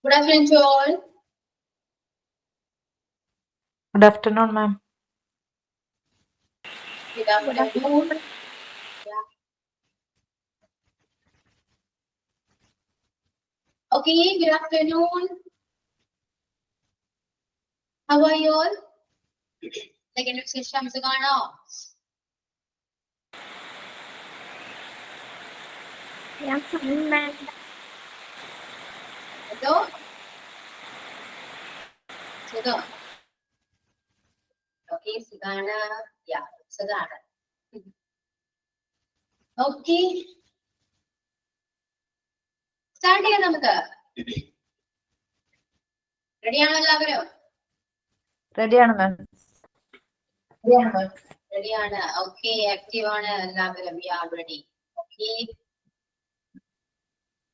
Good afternoon to all. Good afternoon, ma'am. Good afternoon. Yeah. Okay, good afternoon. How are you all? Second വിശേഷം സുഖാണോ? Yeah, fine, ma'am. എന്തോ? സുഖം. Okay, സുഖാണ്. Yeah, സുഖാണ്. Okay. Start ചെയ്യാം നമുക്ക്. റെഡിയാണോ എല്ലാവരും? റെഡിയാണ് മാം. റെഡിയാണ്. ഓക്കെ, ആക്റ്റീവ് ആണ് എല്ലാവരും. യാ റെഡി. ഓക്കെ.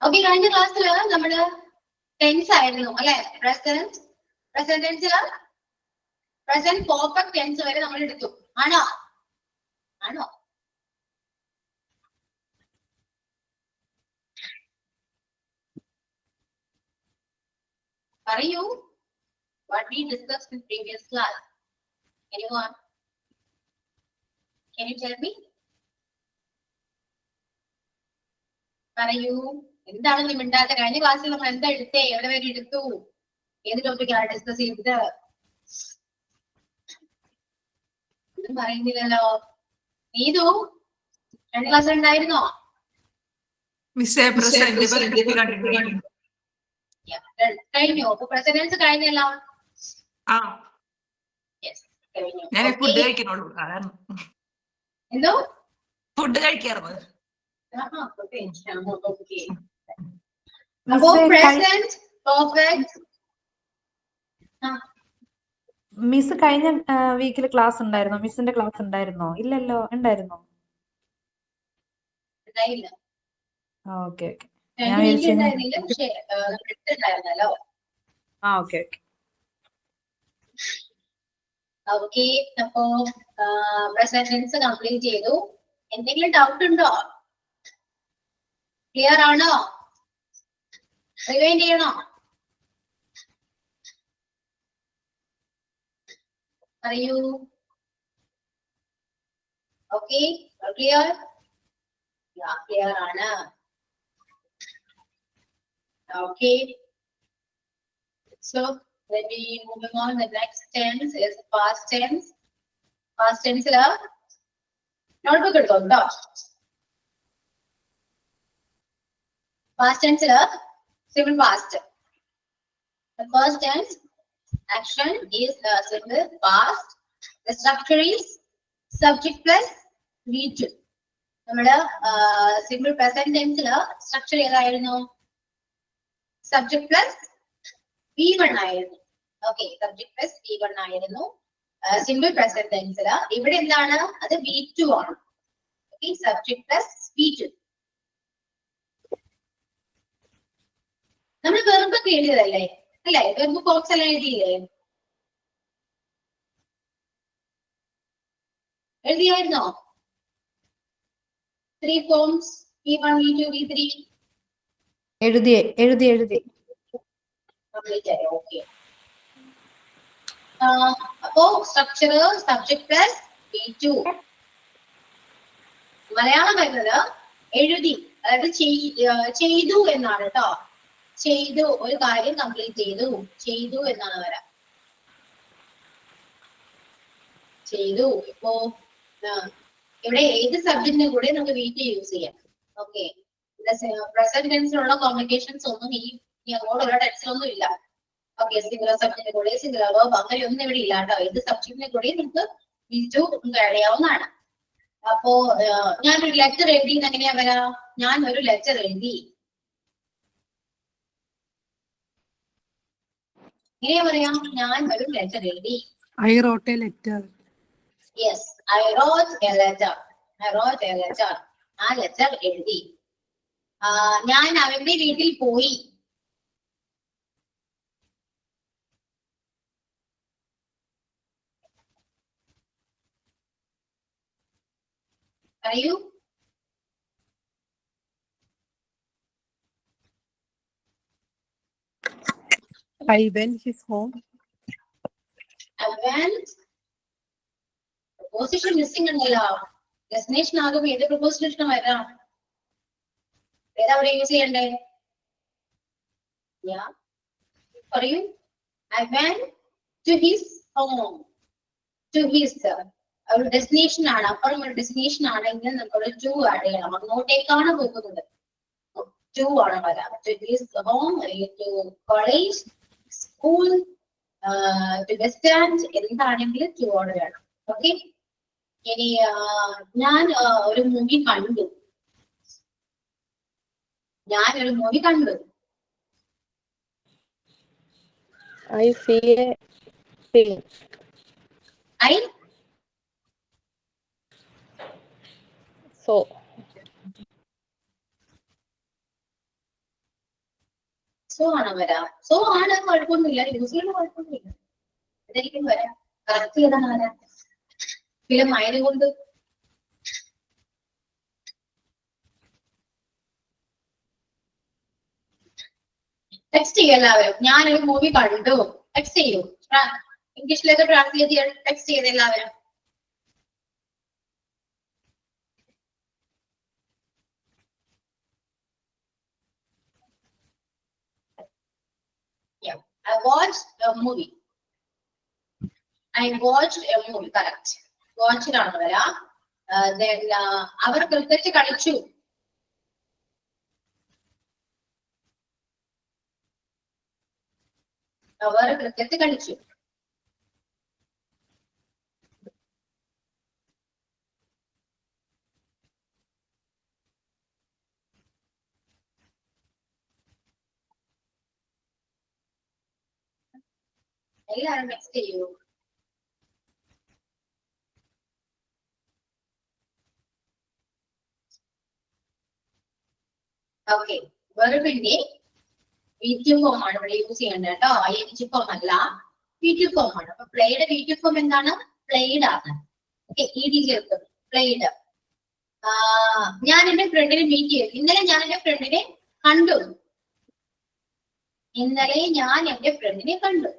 ഓക്കെ, കഴിഞ്ഞ ക്ലാസ്സിൽ നമ്മള് ടെൻസ് ആയിരുന്നു അല്ലെ? പ്രസന്റ് ടെൻസില് പ്രസന്റ് പെർഫെക്റ്റ് ടെൻസ് വരെ നമ്മൾ എടുത്തു. ആണോ? പറയൂ. What we discussed in previous class. Anyone? Can you tell me? പറയൂ. എന്താണ് നീ മിണ്ടാത്ത? കഴിഞ്ഞ ക്ലാസ്സിൽ നമ്മൾ എന്താ എടുത്തേ? എവിടെ വരെ എടുത്തു? ഏത് ടോപ്പിക്കാണ് ഡിസ്കസ് ചെയ്തത്? ഒന്നും പറയുന്നില്ലല്ലോ. നീതു കഴിഞ്ഞ ക്ലാസ്സിൽ ഉണ്ടായിരുന്നോ? കഴിഞ്ഞു. അപ്പൊ പ്രസിഡൻസ് കഴിഞ്ഞല്ലോ. കഴിഞ്ഞു. എന്തോ ഫുഡ് കഴിക്കാറുണ്ട്. അപ്പോ പ്രസന്റ് പെർഫെക്റ്റ്. മിസ് കഴിഞ്ഞ വീക്കിൽ ക്ലാസ് ഉണ്ടായിരുന്നോ? മിസ്സിന്റെ ക്ലാസ് ഉണ്ടായിരുന്നോ? ഇല്ലല്ലോ. ഉണ്ടായിരുന്നോ? ഉണ്ടായില്ല. Okay okay. കഴിഞ്ഞ വീക്കിൽ ഉണ്ടായിരുന്നില്ല. പക്ഷേ ഉണ്ടായിരുന്നല്ലോ. Okay okay. ഓക്കെ, അപ്പോ പ്രസന്റൻസ് കംപ്ലീറ്റ് ചെയ്തു. എന്തെങ്കിലും ഡൗട്ട് ഉണ്ടോ? ക്ലിയർ ആണോ? റിവൈൻഡ് ചെയ്യണോ? പറയൂ. Okay, clear? ക്ലിയർ ആണ്. Okay, so let me moving on. The next tense is past tense. Past tense la notebook എടുത്തോട്ടോ. Past tense la simple past. The first tense action is simple past. The structure is subject plus V2. നമ്മുടെ simple present ടെൻസില് structure ഏതായിരുന്നു? Subject plus V1 ആയിരുന്നു. Okay, subject plus V1 ആയിരുന്നു simple present ടെൻസില്. ഇവിടെ എന്താണ്? അത് V2 ആണ്. Okay, subject plus V2. നമ്മൾ വെർബൊക്കെ എഴുതിയതല്ലേ അല്ലേ? വെർബ് ഫോംസ് എല്ലാം എഴുതിയില്ലേ? എഴുതിയായിരുന്നോ? 3 forms V1, V2, V3 എഴുതി. കംപ്ലീറ്റ് ആയി. ഓക്കെ, അപ്പോ structure subject plus V2. Malayalam വരുന്നത് എഴുതി, അതായത് ചെയ്തു എന്നാണ് കേട്ടോ. ചെയ്തു, ഒരു കാര്യം കംപ്ലീറ്റ് ചെയ്തു എന്നാണ് വരാം. ചെയ്തു. ഇപ്പോ ഇവിടെ ഏത് സബ്ജക്റ്റിന്റെ കൂടെ നമുക്ക് V2 യൂസ് ചെയ്യാം. ഓക്കെ, പ്രസന്റ് ടെൻസിലുള്ള കോംപ്ലിക്കേഷൻസ് ഒന്നും ഈ അങ്ങോട്ടുള്ള ടെൻസിലൊന്നും ഇല്ല. ഓക്കെ, സിംഗുലർ സബ്ജക്റ്റിന്റെ കൂടെ സിംഗുലർ വേർബ് അങ്ങനെ ഒന്നും ഇവിടെ ഇല്ല കേട്ടോ. ഏത് സബ്ജക്റ്റിന്റെ കൂടെ നമുക്ക് V2 ആഡ് ചെയ്യാവുന്നതാണ്. അപ്പോ ഞാനൊരു ലെറ്റർ എഴുതി എങ്ങനെയാ വരാ? ഞാൻ ഒരു ലെറ്റർ എഴുതി. എങ്ങനെയാ പറയാ? ഞാൻ ഒരു ലെറ്റർ എഴുതി. I wrote a letter. Yes, I wrote a letter. ആ ലെറ്റർ എഴുതി. ഞാൻ അവന്റെ വീട്ടിൽ പോയി. പറയൂ. I went his home. I went. Preposition missing ഉണ്ടല്ലോ. Destination ആകുമ്പോൾ ഏത് preposition വരാം? ഏതാ അവിടെ യൂസ് ചെയ്യണ്ടേ? Yeah. പറയൂ. I went to his home. To his. ഒരു ഡെസ്റ്റിനേഷൻ ആണ്. അപ്പുറം ഒരു ഡെസ്റ്റിനേഷൻ ആണെങ്കിൽ നമ്മൾ ടു ആഡ് ചെയ്യണം. അങ്ങോട്ടേക്കാണ് പോകുന്നത്. ടു ആണ് വരാം. To his home, to college, school, to bus stand എന്താണെങ്കിലും ടു ആണ് വേണം. ഓക്കെ. ഇനി ഞാൻ ഒരു മൂവി കണ്ടു. I see a film. I So ആണ് വരാം. സോ ആണ് കുഴപ്പമൊന്നുമില്ല. യൂസ് ചെയ്യുന്ന കുഴപ്പമൊന്നുമില്ല. ഇതായിരിക്കും വരാം. കറക്റ്റ് ചെയ്താണ് വരാം. ഫിലിം ആയതുകൊണ്ട് ടെക്സ്റ്റ് ചെയ്യും എല്ലാവരും. ഞാനൊരു മൂവി കണ്ടു. ടെക്സ്റ്റ് ചെയ്യൂ. ഇംഗ്ലീഷിലേക്ക് ട്രാൻസ്ലേറ്റ് ചെയ്യാൻ ടെക്സ്റ്റ് ചെയ്ത് എല്ലാവരും. I watched a movie. I watched a movie. Correct. Watched ആണ് വരാം. Then അവർ ക്രിക്കറ്റ് കളിച്ചു. അവർ ക്രിക്കറ്റ് കളിച്ചു. എല്ലാവരും ടെക്സ്റ്റ് ചെയ്യൂ. ഓക്കെ. വെർബിന്റെ വീറ്റു ഫോം ആണ് ഇവിടെ യൂസ് ചെയ്യേണ്ടത് കേട്ടോ. ഐഎൻജി ഫോം അല്ല, വീറ്റു ഫോം ആണ്. അപ്പൊ പ്ലേയുടെ വീറ്റു ഫോം എന്താണ്? പ്ലേഡ് ആണ്. ഓക്കെ. ഇഡി ചേർക്കും. പ്ലേഡ്. ഞാൻ എന്റെ ഫ്രണ്ടിനെ മീറ്റ് ചെയ്തു. ഇന്നലെ ഞാൻ എന്റെ ഫ്രണ്ടിനെ കണ്ടു. ഇന്നലെ ഞാൻ എന്റെ ഫ്രണ്ടിനെ കണ്ടു.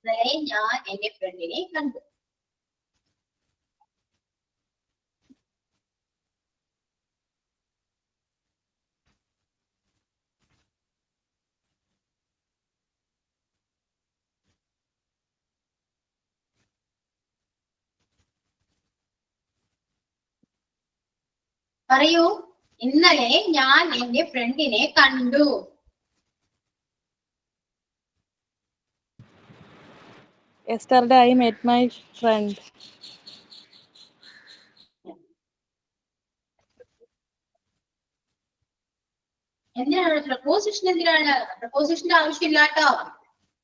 ഇന്നലെ ഞാൻ എന്റെ ഫ്രണ്ടിനെ കണ്ടു. പറയൂ. ഇന്നലെ ഞാൻ എന്റെ ഫ്രണ്ടിനെ കണ്ടു. yesterday I met my friend. എന്തിനാണ് പ്രപ്പോസിഷൻ? എന്തിനാണ് പ്രപ്പോസിഷന്റെ ആവശ്യമില്ലാട്ടോ.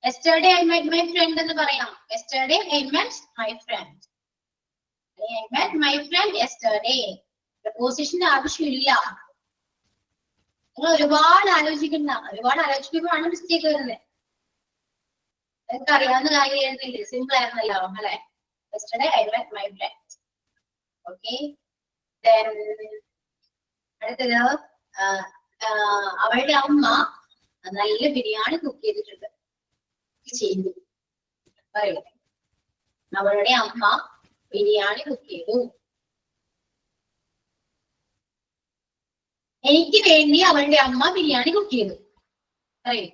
yesterday I met my friend എന്ന് പറയാം. yesterday I met my friend. I met my friend yesterday. പ്രപ്പോസിഷന്റെ ആവശ്യമില്ല. നിങ്ങൾ ഒരുപാട് ആലോചിക്കുമ്പോഴാണ് മിസ്റ്റേക്ക് വരുന്നത്. നിങ്ങൾക്ക് അറിയാവുന്ന കാര്യമായിരുന്നില്ലേ? സിമ്പിൾ ആയിരുന്നല്ലോ അല്ലെ? yesterday I met my friend. Okay. Then അടുത്തത് അവളുടെ അമ്മ നല്ല ബിരിയാണി കുക്ക് ചെയ്തിട്ടുണ്ട്. ചെയ്തു പറയട്ടെ. അവളുടെ അമ്മ ബിരിയാണി കുക്ക് ചെയ്തു. എനിക്ക് വേണ്ടി അവളുടെ അമ്മ ബിരിയാണി കുക്ക് ചെയ്തു. പറയൂ.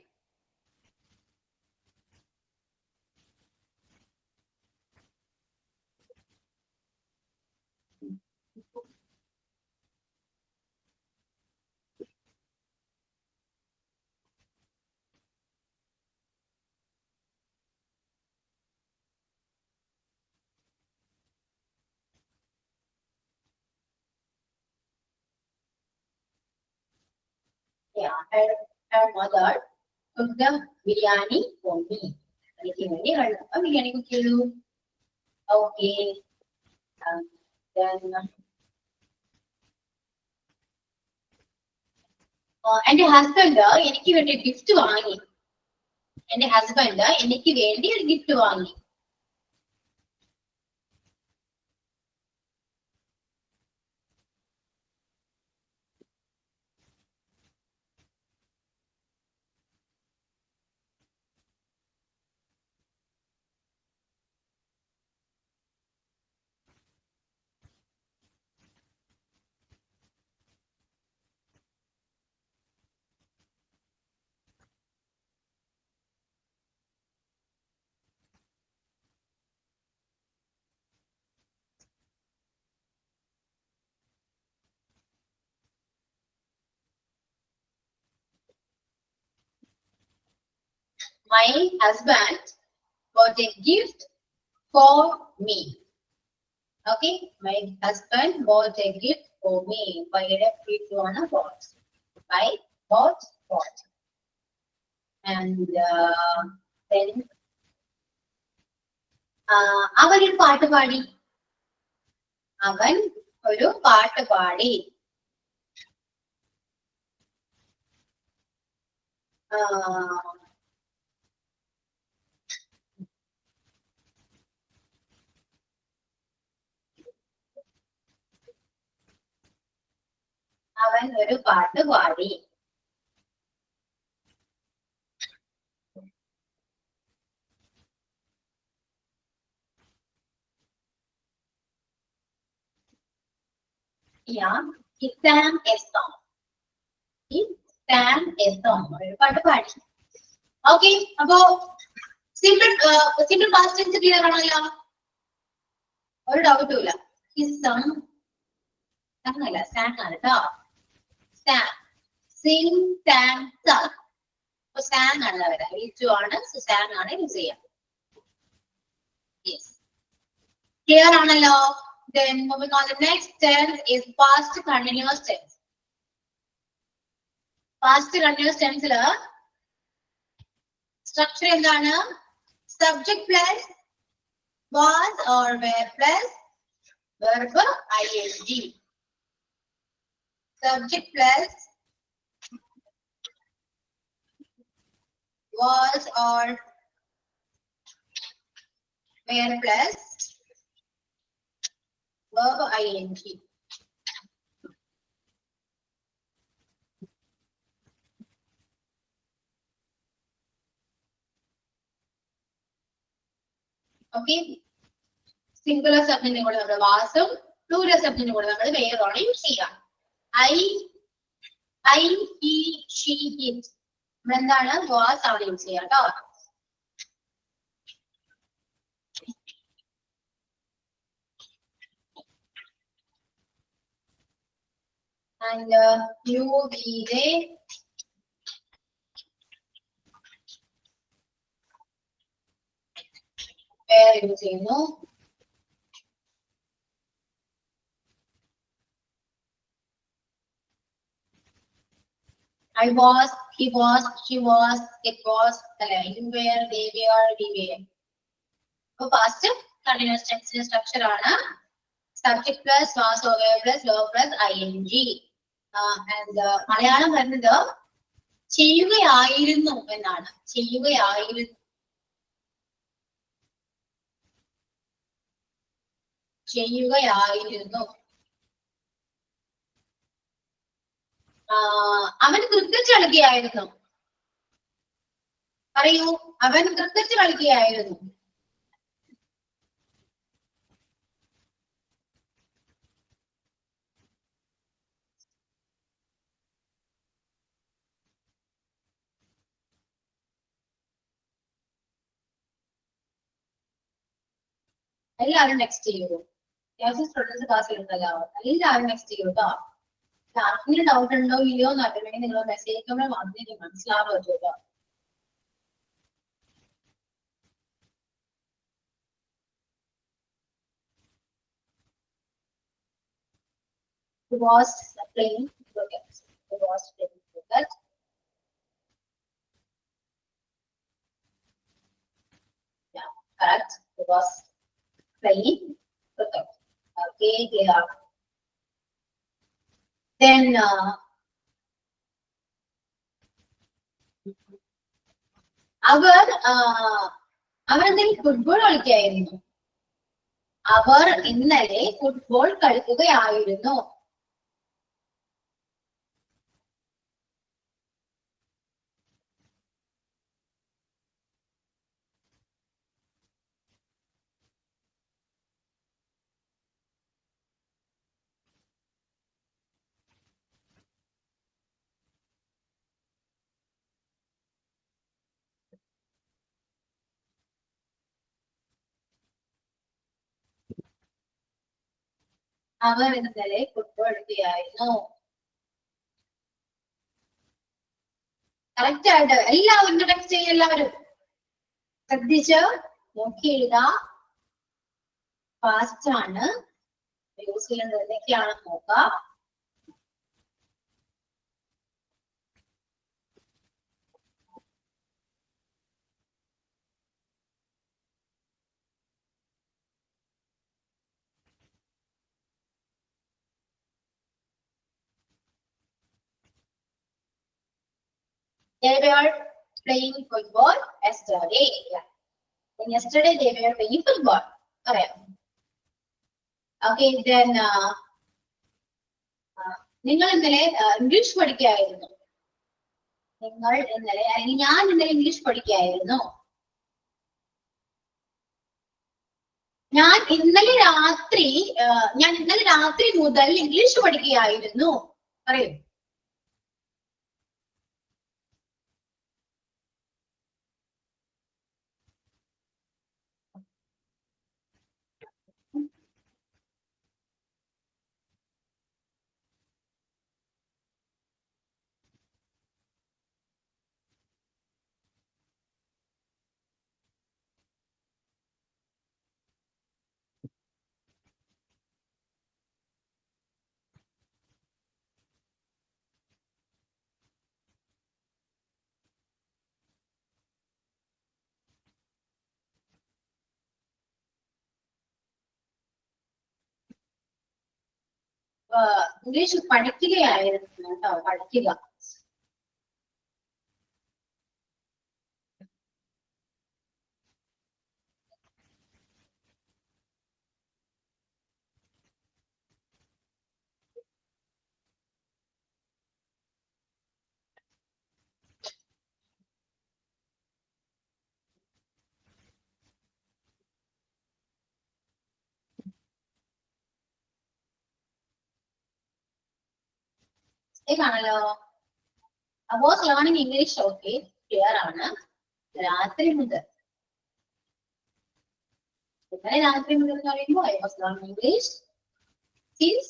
Yeah, her mother cooked the biryani for me. എനിക്ക് വേണ്ടി അവളുടെ അമ്മ ബിരിയാണി കുക്ക് ചെയ്തു. ഓക്കെ. എന്റെ ഹസ്ബൻഡ് എനിക്ക് വേണ്ടി ഗിഫ്റ്റ് വാങ്ങി. എന്റെ ഹസ്ബൻഡ് എനിക്ക് വേണ്ടി ഒരു ഗിഫ്റ്റ് വാങ്ങി. My husband bought a gift for me. Okay, my husband bought a gift for me. പൈയുടെ ആണ് bought. Buy, bought. And then അവൻ ഒരു പാട്ട് പാടി. അവൻ ഒരു പാട്ട് പാടി. അവൻ ഒരു പാട്ട് പാടി. Yeah, he sang a song. He sang a song. ഒരു പാട്ട് പാടി. Okay, അപ്പോ simple past tense clear ആണല്ലോ. ഒരു ഡൗട്ടും ഇല്ല. He sang അല്ല sang ആണ് കേട്ടോ. Sang, sing, sang, sung. അപ്പൊ sang ആണ് വരാ. ഈച്ചു ആണ്, sang ആണ് യൂസ് ചെയ്യാം. Yes. Clear ആണല്ലോ. Then moving on, the next tense is past continuous tense. Past continuous tense la structure endana? Subject plus was or were plus verb ing. Subject plus was or were plus verb ing. Okay, singular subject കൂടെ നമ്മൾ വാസും plural subject കൂടെ നമ്മൾ വേറൊരു use ചെയ്യാം. I, he, she, it. നമ്മൾ എന്താണ് was ആണ് use ചെയ്യാം കേട്ടോ. And you, we, they. Where use ചെയ്യുന്നു. I was, he was, she was, it was, you were, they were, we were. So past continuous tense structure ആണ്. Subject plus was or were plus verb plus ing. And Malayalam വരുന്നത് ചെയ്യുകയായിരുന്നു എന്നാണ്. ചെയ്യുകയായിരുന്നു. ചെയ്യുകയായിരുന്നു. അവൻ cricket കളിക്കുകയായിരുന്നു. പറയൂ, അവൻ ക്രിക്കറ്റ് കളിക്കുകയായിരുന്നു. എല്ലാവരും നെക്സ്റ്റ് ചെയ്യൂ. അത്യാവശ്യം സ്റ്റുഡൻസ് ക്ലാസ്സിൽ ഉണ്ടല്ലോ, എല്ലാവരും നെക്സ്റ്റ് ചെയ്യൂ കേട്ടോ. ആർക്കെങ്കിലും ഡൗട്ട് ഉണ്ടോ ഇല്ലയോ എന്ന് അറിയണമെങ്കിൽ നിങ്ങൾ മെസ്സേജ് അയക്കുമ്പോൾ വന്നിട്ട് മനസ്സിലാവാൻ പറ്റുമല്ലോ. It was playing cricket. It was playing cricket. Yeah, correct. It was playing cricket. Okay, yeah. Then അവർ എന്തെങ്കിലും ഫുട്ബോൾ കളിക്കുകയായിരുന്നു. അവർ ഇന്നലെ ഫുട്ബോൾ കളിക്കുകയായിരുന്നു. അവർ ഇന്നലെ ഫുട്ബോൾ കളിക്കുകയായിരുന്നു. കറക്റ്റ് ആയിട്ട് എല്ലാവരും ടെക്സ്റ്റ് ചെയ്യും. എല്ലാവരും ശ്രദ്ധിച്ച് നോക്കി എഴുതാ. ഫാസ്റ്റ് ആണ്. യൂസ് ചെയ്യുന്നത് എന്തൊക്കെയാണെന്ന് നോക്കാം. They were playing football yesterday. Yeah. And yesterday they were playing football. Okay. Okay, then നിങ്ങൾ ഇന്നലെ ഇംഗ്ലീഷ് പഠിക്കായിരുന്നു. നിങ്ങൾ ഇന്നലെ അല്ലെങ്കിൽ ഞാൻ ഇന്നലെ ഇംഗ്ലീഷ് പഠിക്കായിരുന്നു. ഞാൻ ഇന്നലെ രാത്രി മുതൽ ഇംഗ്ലീഷ് പഠിക്കുകയായിരുന്നു. പറയൂ. ഇംഗ്ലീഷ് പഠിക്കുകയായിരുന്നു കേട്ടോ, പഠിക്കുക. ആണല്ലോ. I was learning English. Okay, clear ആണ്. രാത്രി മുതൽ രാത്രി മുതൽ എന്ന് പറയുമ്പോൾ I was learning English since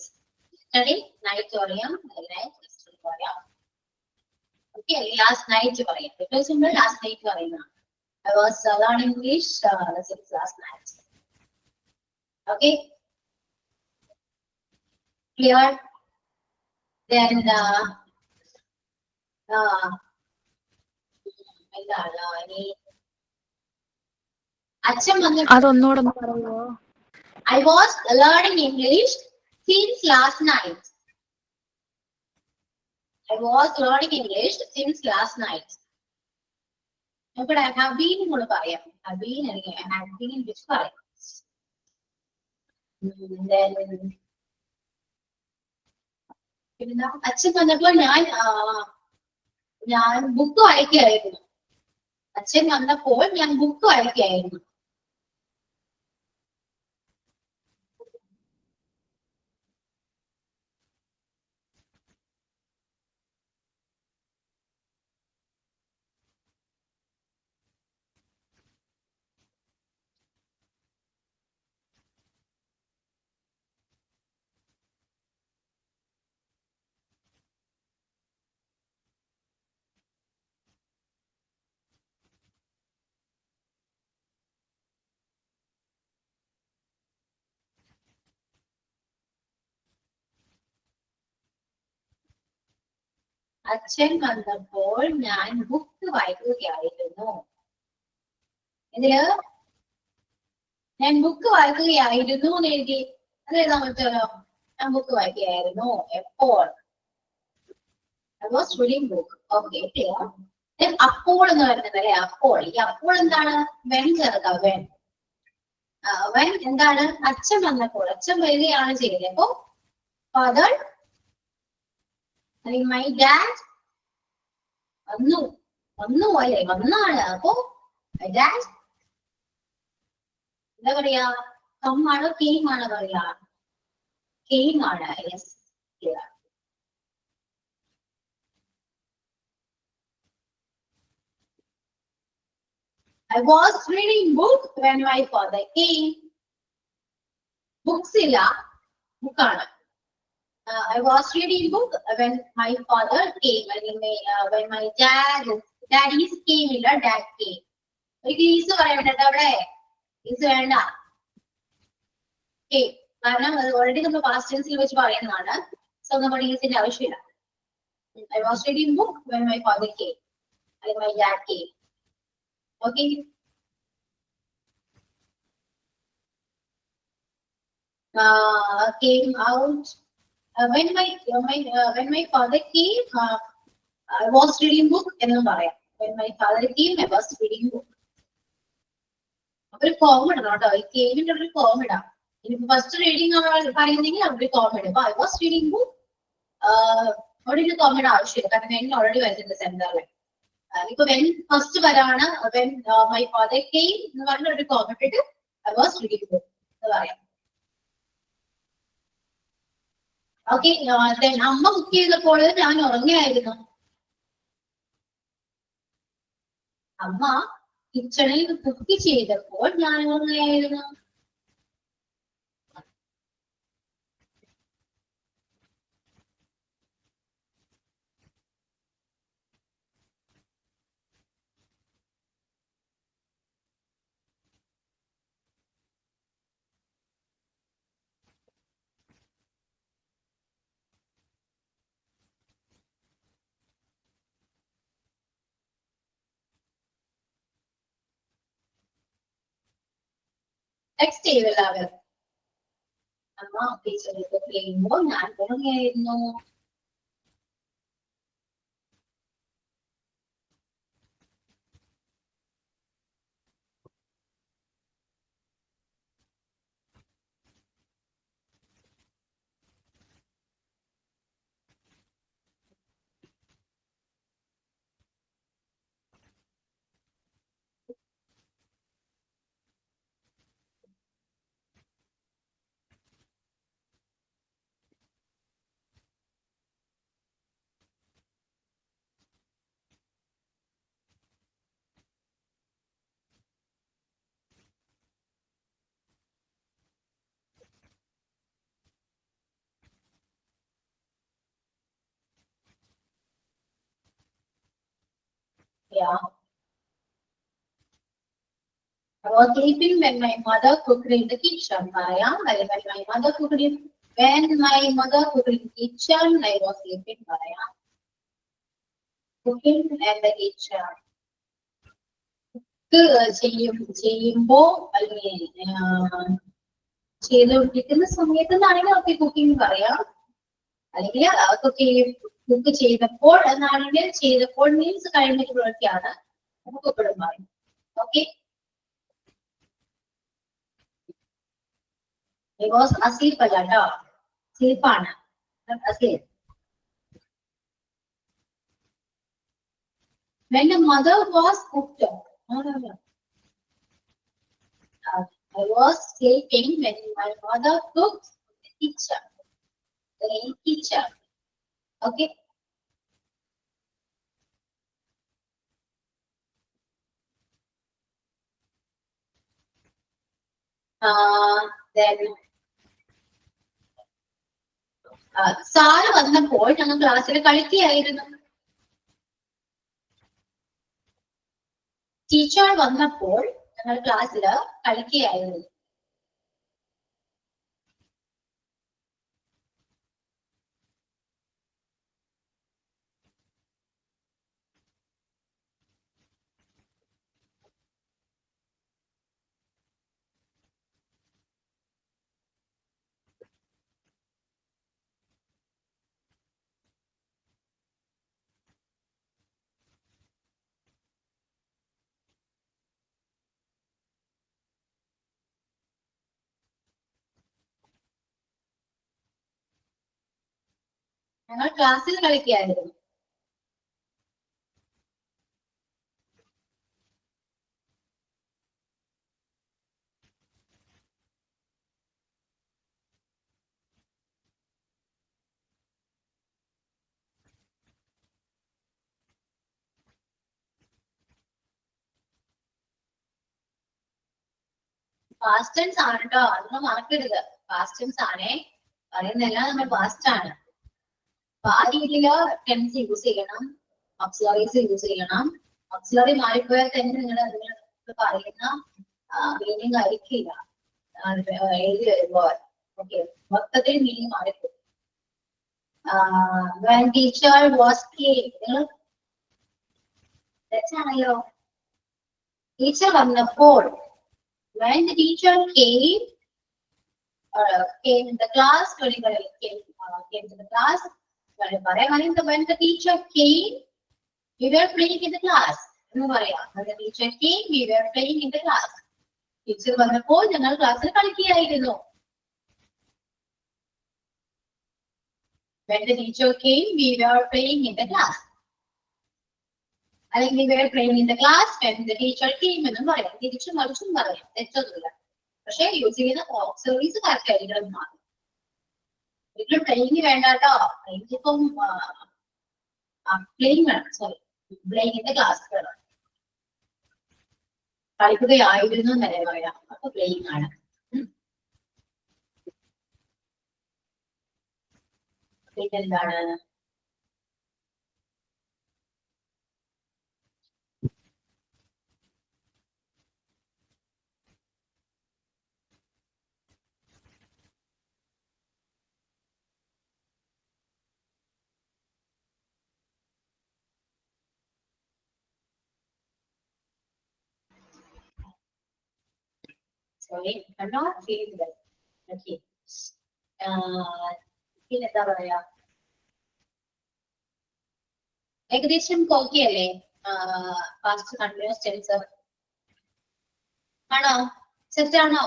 yesterday night പറയാം. Okay, last night പറയാം. ഏറ്റവും സിമ്പിൾ last night പറയുന്നതാണ്. I was learning English since last night. Okay, clear. Then അച്ഛൻ വന്നു. അതൊന്നുകൂടെ ഒന്ന് പറയുമോ? I was learning English since last night. I was learning English since last night. ഇവിടെ have been കൂടെ പറയാം. have been അല്ലെങ്കിൽ had been വെച്ച് പറയാം. പിന്നെ അച്ഛൻ വന്നപ്പോൾ ഞാൻ ബുക്ക് വായിക്കുകയായിരുന്നു. അച്ഛൻ വന്നപ്പോൾ ഞാൻ ബുക്ക് വായിക്കുകയായിരുന്നു. അച്ഛൻ വന്നപ്പോൾ ഞാൻ ബുക്ക് വായിക്കുകയായിരുന്നു. ഇതില് ഞാൻ ബുക്ക് വായിക്കുകയായിരുന്നു എന്ന് എഴുതി. അത് എഴുതാൻ പറ്റുമല്ലോ. ഞാൻ ബുക്ക് വായിക്കുകയായിരുന്നു. എപ്പോൾ? I was reading book. Okay, clear. Then അപ്പോൾ എന്ന് പറയുന്നത് അല്ലെ, അപ്പോൾ. ഈ അപ്പോൾ എന്താണ്? when ചേർക്കാം. when എന്താണ്? അച്ഛൻ വന്നപ്പോൾ, അച്ഛൻ വരികയാണ് ചെയ്തത്. അപ്പോ father, my dad വന്നു അല്ലെ, വന്നാണ്. അപ്പോ my dad എന്താ പറയാ? come ആണോ came ആണോ പറയാ? came ആണ്. yes, clear. I was reading book when my father came. Books illa, book aanu. I was reading book when my father came. When my daddies came illa, dad came. ഒരിക്കലും is പറയാൻ വേണ്ട അവിടെ, is വേണ്ട. Okay, കാരണം already നമ്മൾ past ടെൻസിൽ വെച്ച് പറയുന്നതാണ്. So നമ്മൾ ഈസിന്റെ ആവശ്യമില്ല. I was reading book when my father came. When my dad came. Okay. Came out when my father came. I was reading book എന്ന് പറയാം. When my father came, I was reading book. ഒരു comma ഇടണം കേട്ടോ. ഈ കേമിന്റെ ഒരു comma ഇടാം. ഇനി first reading പറയുന്നെങ്കിൽ അവിടെ കോമ ഇടും. അപ്പൊ I was reading book. അവിടെ ഒരു കോമയുടെ ആവശ്യമില്ല, കാരണം വെൻ ഓൾറെഡി വരുന്നുണ്ട് സെന്ററിൽ. ഇപ്പൊ വെൻ ഫസ്റ്റ് വരാണ്, വെൻ മൈ ഫാദർ കെയിം എന്ന് പറഞ്ഞ ഒരു കോമ ഇട്ടിട്ട് I was reading book എന്ന് പറയാം. ഓക്കെ, അമ്മ കുക്ക് ചെയ്തപ്പോൾ ഞാൻ ഉറങ്ങിയായിരുന്നു. അമ്മ കിച്ചണിൽ കുക്ക് ചെയ്തപ്പോൾ ഞാൻ ഉറങ്ങിയായിരുന്നു. ടെക്സ്റ്റ് ചെയ്യും എല്ലാവരും. അമ്മ കിച്ചണിൽ കുക്ക് ചെയ്യുമ്പോൾ ഞാൻ ഉറങ്ങിയായിരുന്നു. Yeah. I was sleeping when my mother cooked in the kitchen. When my mother cooked in the kitchen, I was sleeping. Cooking in the kitchen. ചെയ്യുമ്പോൾ അല്ലെങ്കിൽ ചെയ്തുകൊണ്ടിരിക്കുന്ന സമയത്ത് എന്നാണെങ്കിൽ അവർക്ക് കുക്കിംഗ് പറയാം. അല്ലെങ്കിൽ കുക്ക് ചെയ്തപ്പോൾ എന്നാണെങ്കിൽ ചെയ്തപ്പോൾ മീൻസ് കഴിഞ്ഞിട്ടുള്ളതൊക്കെയാണ് നമുക്ക് എപ്പോഴും പറയും. ഓക്കെ, അസ്ലീപ്പ് അല്ല കേട്ടോ, സ്ലീപ്പാണ് asleep. When the mother was cooked, I was sleeping when my mother cooked in the kitchen. Okay. Then sir വന്നപ്പോൾ ഞങ്ങൾ ക്ലാസ്സിൽ കളിക്കുകയായിരുന്നു. ടീച്ചർ വന്നപ്പോൾ ഞങ്ങൾ ക്ലാസ്സിൽ കളിക്കുകയായിരുന്നു. ഞങ്ങൾ ക്ലാസ്സിൽ കളിക്കുകയായിരുന്നു. പാസ്റ്റ് ടെൻസ് ആണ് കേട്ടോ, അതൊന്നും മറക്കരുത്. പാസ്റ്റ് ടെൻസ് ആണേ, പറയുന്നതെല്ലാം നമ്മൾ പാസ്റ്റ് ആണ്. അപ്പൊ ആ രീതിയിൽ ടെൻസ് യൂസ് ചെയ്യണം, ഓക്സിലറീസ് യൂസ് ചെയ്യണം. ഓക്സിലറി മാറിപ്പോയാൽ തന്നെ നിങ്ങൾ പറയുന്ന മീനിങ് ആയിരിക്കില്ല എഴുതി വരുമ്പോൾ. ഓക്കെ, മൊത്തത്തിൽ മീനിങ് മാറിപ്പോകും. when teacher was came, നിങ്ങൾ തെറ്റാണല്ലോ. ടീച്ചർ വന്നപ്പോൾ, when the teacher came in the class, came to the class, when the teacher came, we were playing in the class. എന്ന് പറയാം. when the teacher came, we were playing in the class. Teacher വന്നപ്പോൾ ഞങ്ങൾ ക്ലാസ്സിൽ കളിക്കുകയായിരുന്നു. when the teacher came, we were playing in the class. അല്ലെങ്കിൽ we were playing in the class when the teacher came എന്നും പറയാം. തിരിച്ചും മറിച്ചും പറയാം, തെറ്റൊന്നുമില്ല. പക്ഷെ യൂസ് ചെയ്യുന്ന ഓക്സിലറീസ് കറക്റ്റ് ആയിരിക്കണം മാത്രം. ഒരിക്കലും പ്ലേയിങ് വേണ്ട കേട്ടോ. ഇപ്പം പ്ലേയിങ് വേണം, sorry, playing in the class വേണം. കളിക്കുകയായിരുന്നു എന്നല്ലേ പറയാം. അപ്പൊ പ്ലേയിങ് ആണ്. പിന്നെന്താണ്? Sorry, I'm not feeling well. Okay. പിന്നെന്താ പറയാ, ഏകദേശം ഓക്കെ അല്ലേ? പാസ്റ്റ് കണ്ടിന്യൂസ് ടെൻസ് ആണോ? സെറ്റ് ആണോ?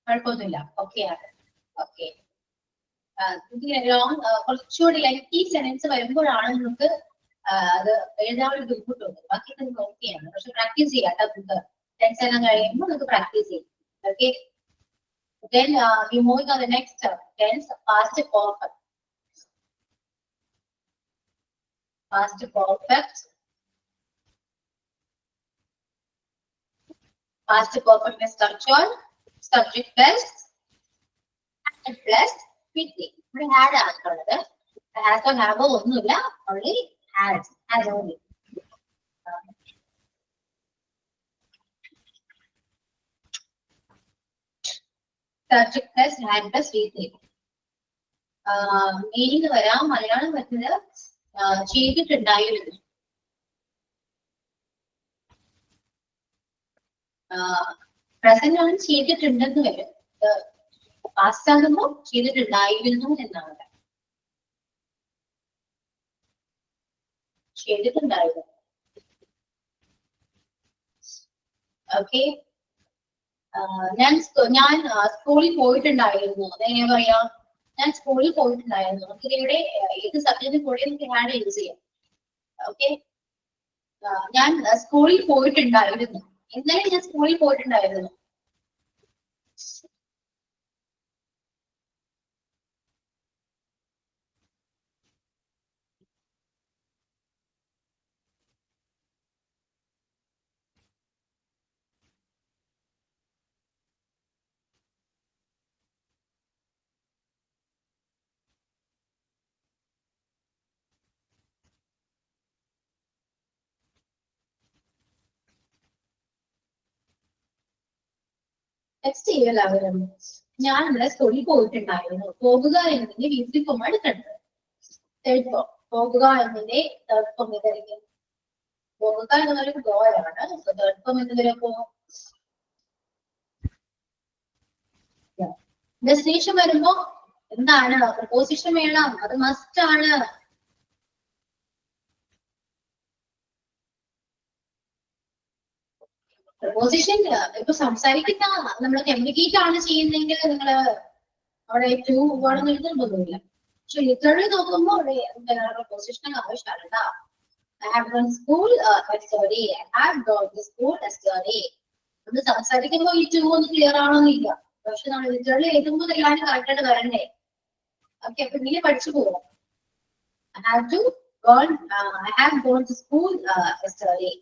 കുഴപ്പമൊന്നുമില്ല, ഓക്കെ ആണ്. ഓക്കെ, കുറച്ചുകൂടി ലെങ്തി സെന്റൻസ് വരുമ്പോഴാണ് നമുക്ക് അത് എഴുതാൻ ഒരു ബുദ്ധിമുട്ടുണ്ട്. ബാക്കി നമുക്ക് ഓക്കെയാണ്. പക്ഷെ പ്രാക്ടീസ് ചെയ്യാം. നമുക്ക് ടെൻസ് എല്ലാം കഴിയുമ്പോൾ നമുക്ക് പ്രാക്ടീസ് ചെയ്യാം. Okay, then we moving on the next tense, past perfect. Past perfect. Past perfect structure, subject plus VP. ഇവിടെ had ആണുള്ളത്. has or have ഒന്നുമില്ല, only has only. Subject plus had plus VP. Meaning വരാം. മലയാളം വരുന്നത് ചെയ്തിട്ടുണ്ടായിരുന്നു. Present ആണ് ചെയ്തിട്ടുണ്ടെന്ന് വരും. Past ആകുമ്പോൾ ചെയ്തിട്ടുണ്ടായിരുന്നു എന്നാണ്. ചെയ്തിട്ടുണ്ടായിരുന്നു. ഓക്കെ, ഞാൻ സ്കൂളിൽ പോയിട്ടുണ്ടായിരുന്നു. അതെങ്ങനെ പറയാ? ഞാൻ സ്കൂളിൽ പോയിട്ടുണ്ടായിരുന്നു. നമുക്ക് ഇവിടെ ഏത് സബ്ജക്റ്റിനും കൂടെ നമുക്ക് ഹാഡ് യൂസ് ചെയ്യാം. ഓക്കെ, ഞാൻ സ്കൂളിൽ പോയിട്ടുണ്ടായിരുന്നു. ഇന്നലെ ഞാൻ സ്കൂളിൽ പോയിട്ടുണ്ടായിരുന്നു. ടെക്സ്റ്റ് ചെയ്യലാവരും. ഞാൻ ഇവിടെ സ്കൂളിൽ പോയിട്ടുണ്ടായിരുന്നു. പോകുക എന്നതിന്റെ വീട്ടിൽ ഫോം എടുക്കരുത്. എഴുതുമ്പോ പോകുക എന്നതിന്റെ തേർഡ് ഫോം ഏതായിരിക്കും? പോകുക എന്നൊരു ഗോയാണ്. തേർഡ് ഫോം എന്ന് വരുമ്പോ ഡെസ്റ്റിനേഷൻ വരുമ്പോ എന്താണ്? പ്രപ്പോസിഷൻ വേണം, അത് മസ്റ്റ് ആണ്. പ്രപ്പോസിഷൻ ഇപ്പൊ സംസാരിക്കുന്ന നമ്മൾ കമ്മ്യൂണിക്കേറ്റ് ആണ് ചെയ്യുന്നതെങ്കിൽ നിങ്ങള് അവിടെ ടു വേണമെന്ന് എഴുതുന്നൊന്നുമില്ല. പക്ഷെ ലിറ്ററലി നോക്കുമ്പോൾ അവിടെ പ്രപ്പോസിഷൻ ആവശ്യമാണ്. I have gone school yesterday. I have gone to school yesterday. നമ്മൾ സംസാരിക്കുമ്പോൾ ഈ ടു ഒന്ന് ക്ലിയർ ആണോന്നില്ല. പക്ഷെ നമ്മൾ ലിറ്ററലി എഴുതുമ്പോൾ എല്ലാവരും കറക്റ്റ് ആയിട്ട് വരണ്ടേ? ഓക്കെ, അപ്പൊ ഇങ്ങനെ പഠിച്ചു പോകും. I have gone to school yesterday.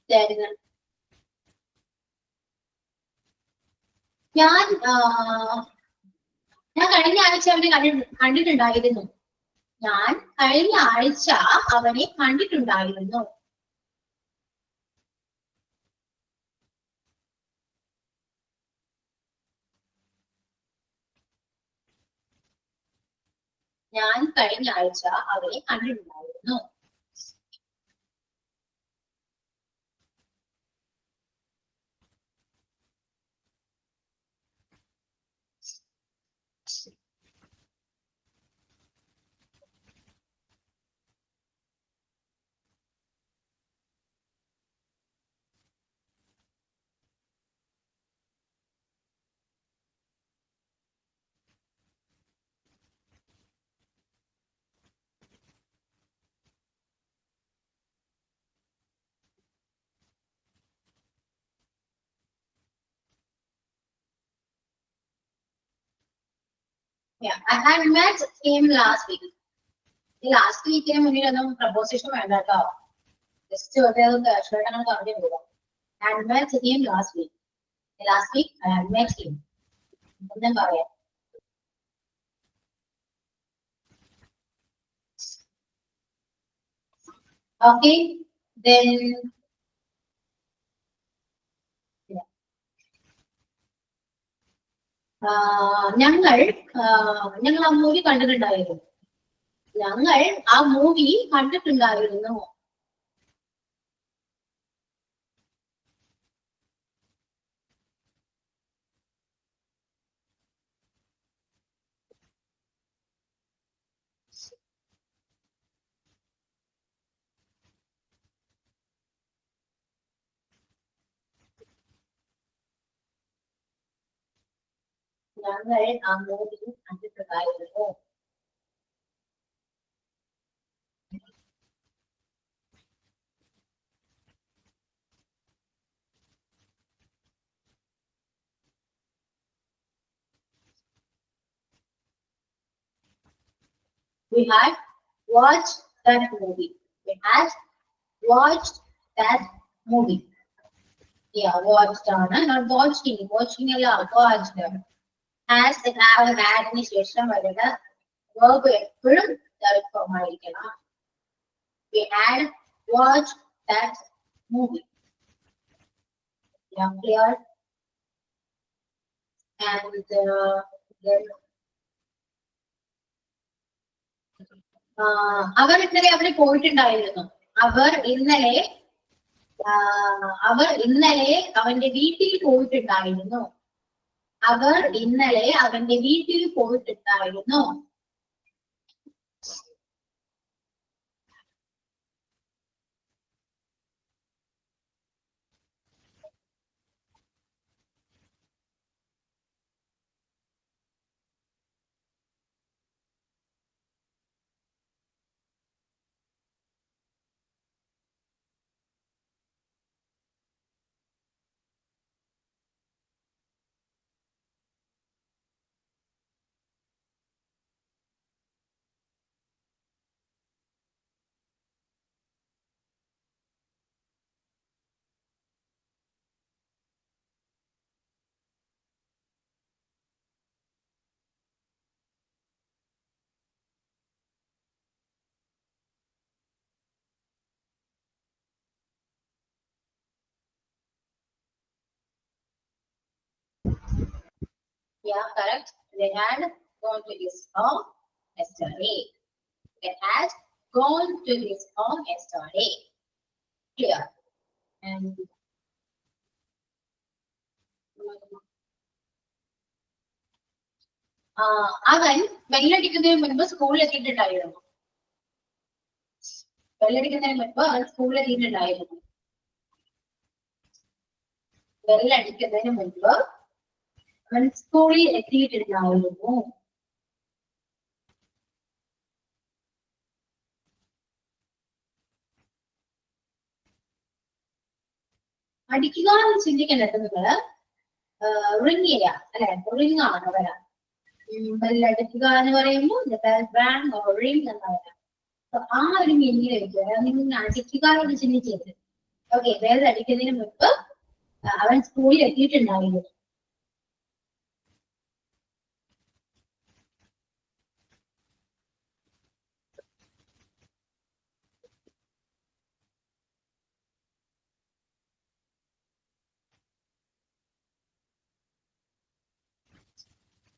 Then ഞാൻ കഴിഞ്ഞ ആഴ്ച അവനെ കണ്ടിട്ടുണ്ടായിരുന്നു. ഞാൻ കഴിഞ്ഞ ആഴ്ച അവനെ കണ്ടിട്ടുണ്ടായിരുന്നു. ഞാൻ കഴിഞ്ഞ ആഴ്ച അവരെ കണ്ടിട്ടുണ്ടായിരുന്നു. Yeah, I had met him last week. Last week മുന്നിലൊന്നും പ്രപ്പോസിഷൻ വേണ്ട കേട്ടോ. ജസ്റ്റ് ഒരു ഷർട്ടാണ് പറഞ്ഞു പോകാം. I had met him last week. Last week I had met him. ഒന്നും പറയാം. Okay, then ഞങ്ങൾ ആ മൂവി കണ്ടിട്ടുണ്ടായിരുന്നു. ഞങ്ങൾ ആ മൂവി കണ്ടിട്ടുണ്ടായിരുന്നു. ഞങ്ങൾ ആ മൂവി കണ്ടിട്ടുണ്ടായിരുന്നു. We had watched that movie. We had watched that movie. Yeah, watched ആണ്. Not watching. Watching അല്ല, watched. Has have had ന് ശേഷം വരുന്ന verb എപ്പോഴും form ആയിരിക്കണം. We had watched that movie. Yeah, clear? And then അവർ ഇന്നലെ അവിടെ പോയിട്ടുണ്ടായിരുന്നു. അവർ ഇന്നലെ അവന്റെ വീട്ടിൽ പോയിട്ടുണ്ടായിരുന്നു. അവർ ഇന്നലെ അവന്റെ വീട്ടിൽ പോയിട്ടുണ്ടായിരുന്നു. Yeah, correct. They had gone to his home yesterday. They had gone to his home yesterday. Clear. And അവൻ ബെല്ലടിക്കുന്നതിന് മുൻപ് സ്കൂളിൽ എത്തിയിട്ടുണ്ടായിരുന്നു. ബെല്ലടിക്കുന്നതിന് മുൻപ് അവൻ സ്കൂളിൽ എത്തിയിട്ടുണ്ടായിരുന്നു. ബെല്ലടിക്കുന്നതിന് മുൻപ് അവൻ സ്കൂളിൽ എത്തിയിട്ടുണ്ടായിരുന്നു. അടിക്കുക എന്ന് ചിന്തിക്കേണ്ടത് നിങ്ങള് റിങ് ചെയ്യുക അല്ലെ, റിങ് ആണ് വരാം. ബെല്ലടിക്കുക എന്ന് പറയുമ്പോൾ റിങ് എന്ന് പറയാം. ആ ഒരു മീനിങ് വെക്കുക. നിങ്ങൾ അടിക്കുക ചിന്തിച്ചത്. ഓക്കെ, ബെൽ അടിക്കുന്നതിന് മുൻപ് അവൻ സ്കൂളിൽ എത്തിയിട്ടുണ്ടായിരുന്നു.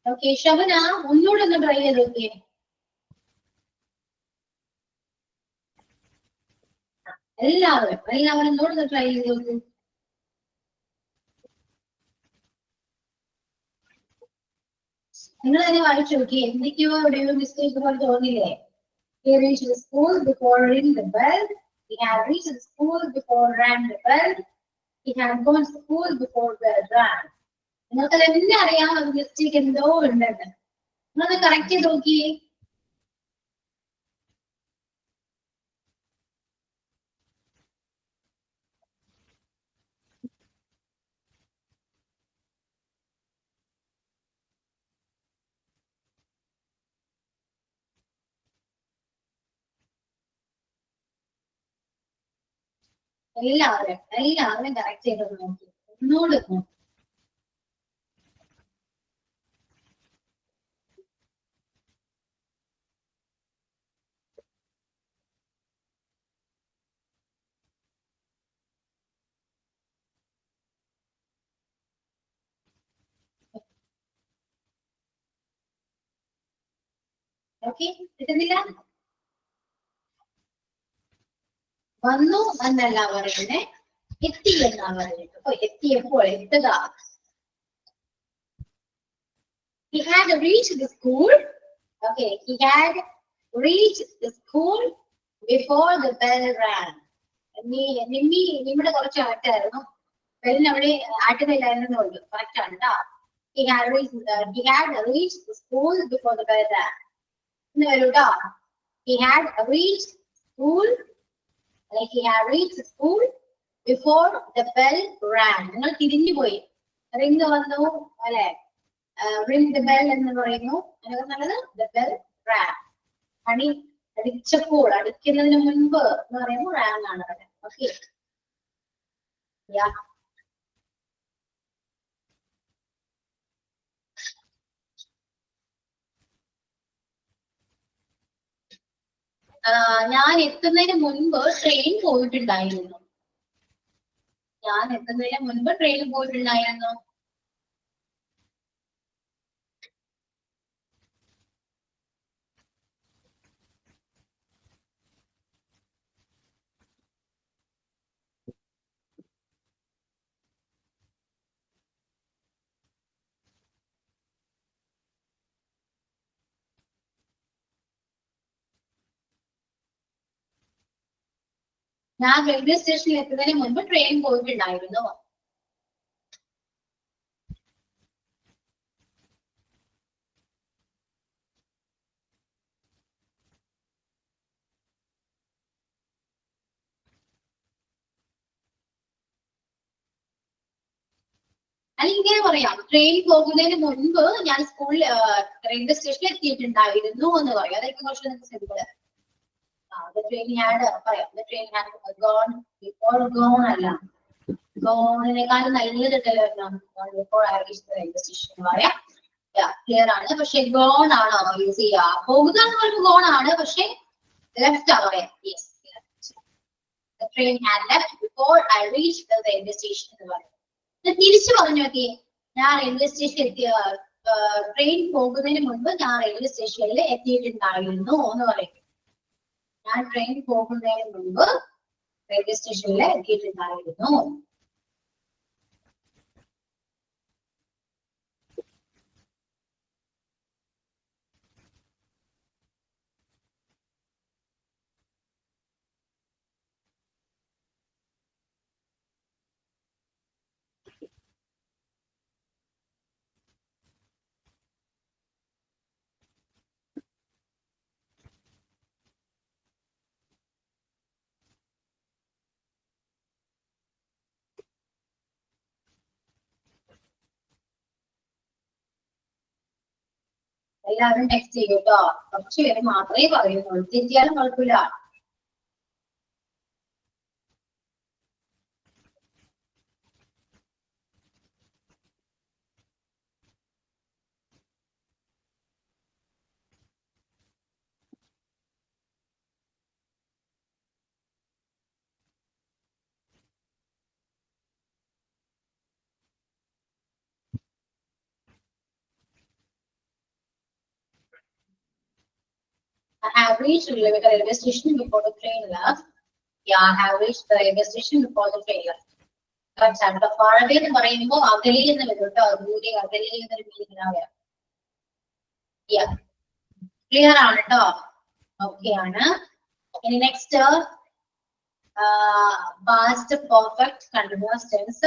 ഓക്കെ, ശബന ഒന്നുകൂടെ ഒന്ന് ട്രൈ ചെയ്ത് നോക്കിയേ. എല്ലാവരും ഒന്നുകൂടെ ട്രൈ ചെയ്ത് നോക്കൂ. നിങ്ങൾ തന്നെ വായിച്ചു നോക്കി, എന്തൊക്കെയോ എവിടെയോ മിസ്റ്റേക്ക് പോലെ തോന്നില്ലേ? He reached the school before ringing the bell. He had reached the school before rang the bell. He had gone to school before bell rang. നിങ്ങൾക്ക് തന്നെ അറിയാം അത് മിസ്റ്റേക്ക് എന്തോ ഉണ്ടെന്ന്. നിങ്ങളത് കറക്റ്റ് ചെയ്ത് നോക്കിയേ. എല്ലാവരും കറക്റ്റ് ചെയ്ത് നോക്കി. ഒന്നുകൂടെ നോക്കി. ഓക്കെ, കിട്ടുന്നില്ല? വന്നു എന്നല്ല പറയുന്നത്, എത്തി എന്നാ പറയുന്നത്. അപ്പൊ എത്തിയപ്പോൾ എത്തുക. He had reached the school. Okay, he had reached the school before the bell rang. നിങ്ങളുടെ കുറച്ച് ആട്ടായിരുന്നു, ബെല്ലിന് അവിടെ ആട്ടുന്നില്ലായിരുന്നു. കറക്റ്റ് ആണ് കേട്ടോ. He had reached the school before the bell rang. ഇന്ന് വരൂ കേട്ടോ. He had reached school. Like he had reached school before the bell rang. നിങ്ങൾ തിരിഞ്ഞു പോയി. റിംഗ് വന്നു അല്ലെ? Ring the bell എന്ന് പറയുന്നു. അതിനൊക്കെ നല്ലത് the bell rang. അടി അടിച്ചപ്പോൾ, അടിക്കുന്നതിന് മുൻപ് എന്ന് പറയുമ്പോൾ rang ആണ് അവിടെ. ഓക്കെ, ഞാൻ എത്തുന്നതിന് മുൻപ് ട്രെയിൻ പോയിട്ടുണ്ടായിരുന്നു. ഞാൻ എത്തുന്നതിന് മുൻപ് ട്രെയിൻ പോയിട്ടുണ്ടായിരുന്നു. ഞാൻ റെയിൽവേ സ്റ്റേഷനിൽ എത്തുന്നതിന് മുൻപ് ട്രെയിൻ പോയിട്ടുണ്ടായിരുന്നു. അല്ലെങ്കിൽ ഇങ്ങനെ പറയാം, ട്രെയിൻ പോകുന്നതിന് മുൻപ് ഞാൻ സ്കൂളിൽ റെയിൽവേ സ്റ്റേഷനിൽ എത്തിയിട്ടുണ്ടായിരുന്നു എന്ന് പറയാം. അതൊക്കെ കുറച്ച് സിമ്പിൾ. The train had പറയാം, the train had gone before. Gone അല്ല, ഗോണിനെക്കാളും നല്ലത് before I reached the railway station എന്ന് പറയാം. ക്ലിയർ ആണ്. പക്ഷെ ഗോൺ ആണോ യൂസ് ചെയ്യാ? പോകുക എന്ന് പറയുമ്പോൾ ഗോൺ ആണ്, പക്ഷെ ലെഫ്റ്റ് ആണ് പറയാം. Yes, the train had left before I reached the railway station എന്ന് പറയും. തിരിച്ചു പറഞ്ഞു നോക്കി, ഞാൻ റെയിൽവേ സ്റ്റേഷനിൽ എത്തിയ ട്രെയിൻ പോകുന്നതിന് മുൻപ് ഞാൻ റെയിൽവേ സ്റ്റേഷനിൽ എത്തിയിട്ടുണ്ടായിരുന്നു എന്ന് പറയും. ഞാൻ ട്രെയിൻ പോകുന്നതിന് മുൻപ് റെയിൽവേ സ്റ്റേഷനിൽ എത്തിയിട്ടുണ്ടായിരുന്നു. എല്ലാവരും ടെക്സ്റ്റ് ചെയ്യും കേട്ടോ. കുറച്ച് പേര് മാത്രമേ പറയുന്നുള്ളൂ. തെറ്റിയാലും കുഴപ്പമില്ല. I have reached the railway station before the train left. Yeah, have reached the railway station before the train left. Correct. Far away എന്ന് പറയുമ്പോൾ അകലിൽ നിന്ന് വരും കേട്ടോ. ദൂരെ അകലിൽ എന്നൊരു മീനിങ് ആണ്. Yeah. Clear ആണ് കേട്ടോ. Okay ആണ്. ഇനി next past perfect continuous tense.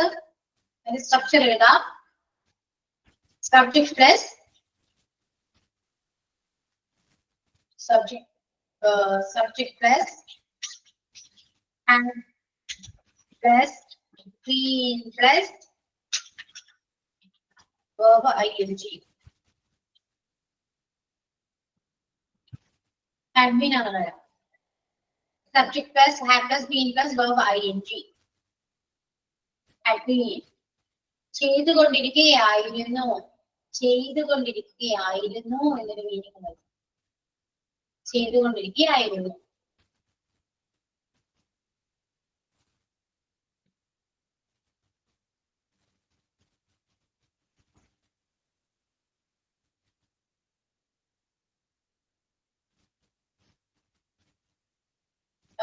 അതിന്റെ സ്ട്രക്ചർ എഴുതാം. Subject plus subject plus and plus been plus verb ing. Had been another. Subject plus had plus been plus verb ing. Had been. ചെയ്തുകൊണ്ടിരിക്കുകയായിരുന്നു എന്നൊരു meaning വരും. ചെയ്തുകൊണ്ടിരിക്കുകയായിരുന്നു.